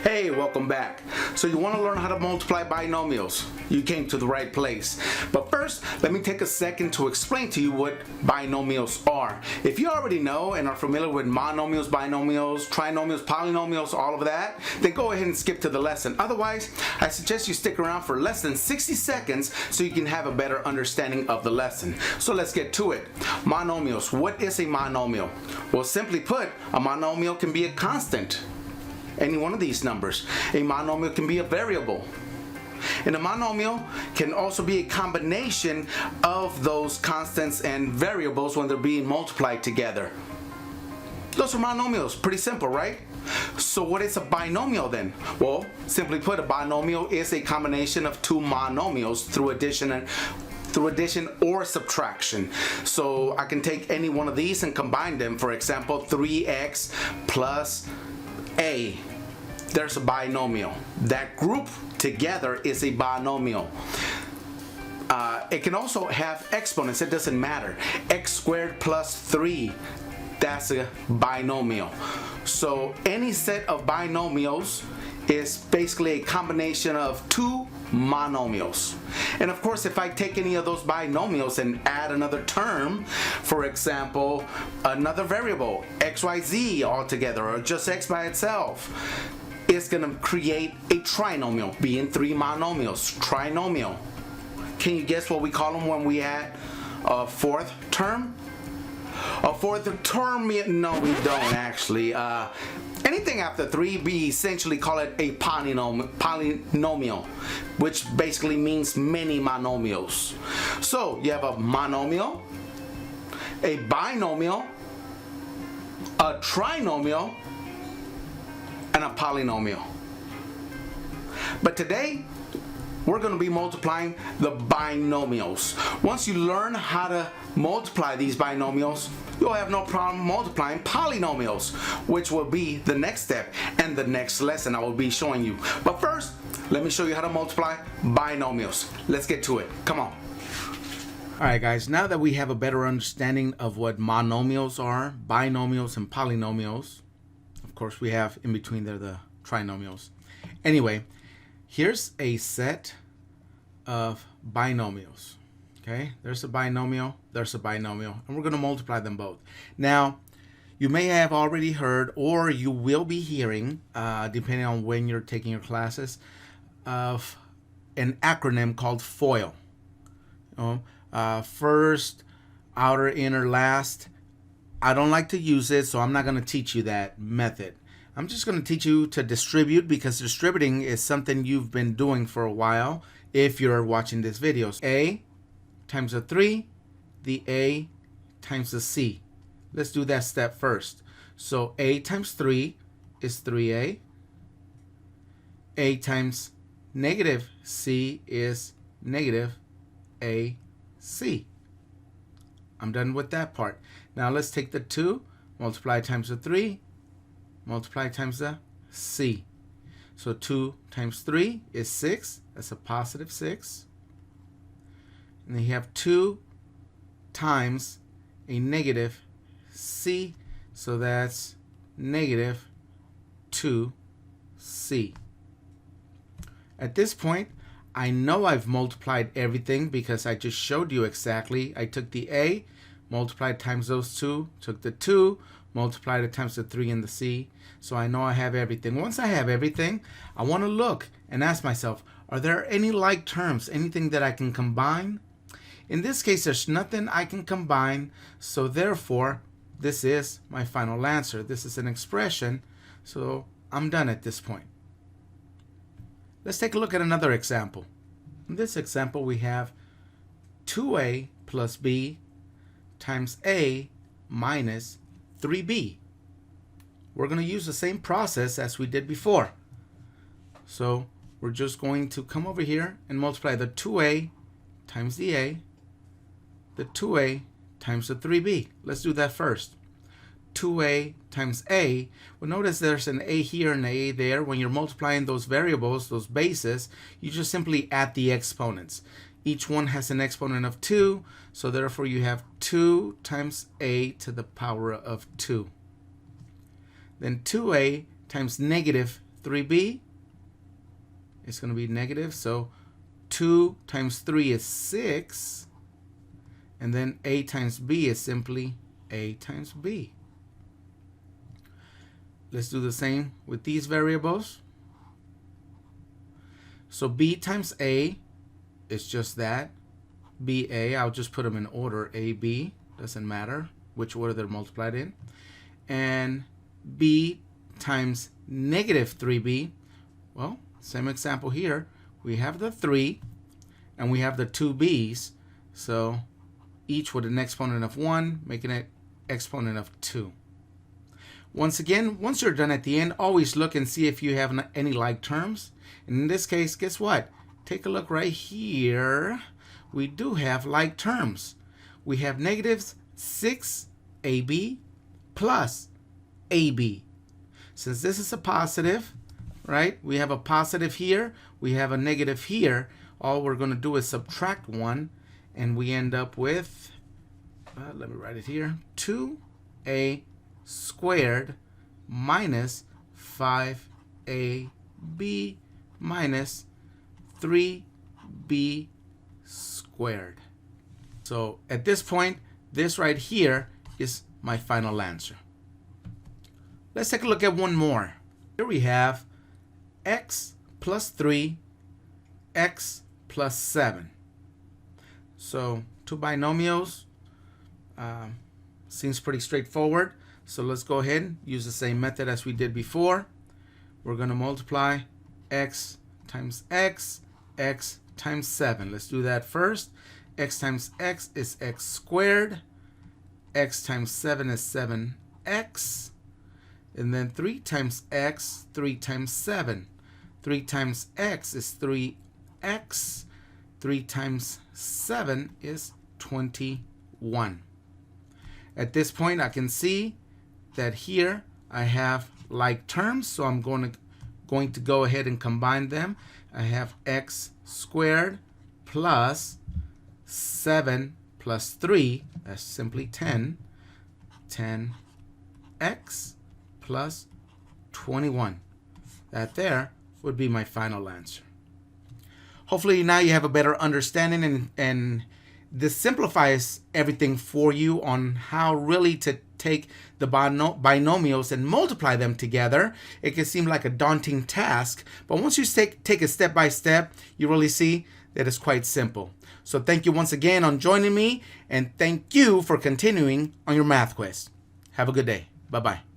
Hey, welcome back. So you want to learn how to multiply binomials? You came to the right place. But first, let me take a second to explain to you what binomials are. If you already know and are familiar with monomials, binomials, trinomials, polynomials, all of that, then go ahead and skip to the lesson. Otherwise, I suggest you stick around for less than 60 seconds so you can have a better understanding of the lesson. So let's get to it. Monomials. What is a monomial? Well, simply put, a monomial can be a constant. Any one of these numbers. A monomial can be a variable. And a monomial can also be a combination of those constants and variables when they're being multiplied together. Those are monomials. Pretty simple, right? So what is a binomial then? Well, simply put, a binomial is a combination of two monomials through addition or subtraction. So I can take any one of these and combine them. For example, 3x plus a. There's a binomial. That group together is a binomial. It can also have exponents. It doesn't matter. X squared plus 3. That's a binomial. So any set of binomials is basically a combination of two monomials. And of course, if I take any of those binomials and add another term, for example, another variable, xyz altogether, or just x by itself, it's going to create a trinomial, being three monomials. Trinomial. Can you guess what we call them when we add a fourth term? A fourth term? No, we don't actually. Anything after 3, we essentially call it a polynomial, which basically means many monomials. So you have a monomial, a binomial, a trinomial, and a polynomial. But today, we're going to be multiplying the binomials. Once you learn how to multiply these binomials, you'll have no problem multiplying polynomials, which will be the next step and the next lesson I will be showing you. But first, let me show you how to multiply binomials. Let's get to it. Come on. Alright guys, now that we have a better understanding of what monomials are, binomials and polynomials, of course we have in between there the trinomials. Anyway, here's a set of binomials. Okay, there's a binomial, there's a binomial, and we're going to multiply them both. Now, you may have already heard, or you will be hearing, depending on when you're taking your classes, of an acronym called FOIL. First, outer, inner, last. I don't like to use it, so I'm not going to teach you that method. I'm just going to teach you to distribute, because distributing is something you've been doing for a while if you're watching this video. A times the 3, the A times the C. Let's do that step first. So A times 3 is 3A. A times negative C is negative AC. I'm done with that part. Now let's take the 2, multiply times the 3, multiply times the C. So 2 times 3 is 6. That's a positive 6. And then you have 2 times a negative C. So that's negative 2C. At this point, I know I've multiplied everything because I just showed you exactly. I took the A, multiplied times those 2, took the 2, multiplied it times the 3 and the C. So I know I have everything. Once I have everything, I want to look and ask myself, are there any like terms, anything that I can combine? In this case, there's nothing I can combine, so therefore, this is my final answer. This is an expression, so I'm done at this point. Let's take a look at another example. In this example, we have 2A plus B times A minus 3B. We're going to use the same process as we did before. So we're just going to come over here and multiply the 2A times the A, the 2A times the 3B. Let's do that first. 2A times A. Well, notice there's an A here and an A there. When you're multiplying those variables, those bases, you just simply add the exponents. Each one has an exponent of 2, so therefore you have 2 times A to the power of 2. Then 2A times negative 3b, it's going to be negative. So 2 times 3 is 6. And then a times b is simply a times b. Let's do the same with these variables. So b times a is just that. ba, I'll just put them in order. a, b, doesn't matter which order they're multiplied in. And b times negative 3b, well, same example here. We have the 3 and we have the 2 b's. So each with an exponent of 1, making it exponent of 2. Once again, once you're done at the end, always look and see if you have any like terms. And in this case, guess what? Take a look right here. We do have like terms. We have negatives 6ab plus ab. Since this is a positive, right? We have a positive here. We have a negative here. All we're going to do is subtract 1. And we end up with, let me write it here, 2a squared minus 5ab minus 3b squared. So at this point, this right here is my final answer. Let's take a look at one more. Here we have x plus 3, x plus 7. So two binomials, seems pretty straightforward. So let's go ahead and use the same method as we did before. We're going to multiply x times x, x times 7. Let's do that first. X times x is x squared. X times 7 is 7x. And then 3 times x, 3 times 7. 3 times x is 3x. 3 times 7 is 21. At this point, I can see that here I have like terms, so I'm going to go ahead and combine them. I have x squared plus 7 plus 3, that's simply 10. 10x plus 21. That there would be my final answer. Hopefully now you have a better understanding, and this simplifies everything for you on how really to take the binomials and multiply them together. It can seem like a daunting task, but once you take it step by step, you really see that it's quite simple. So thank you once again on joining me, and thank you for continuing on your math quest. Have a good day. Bye-bye.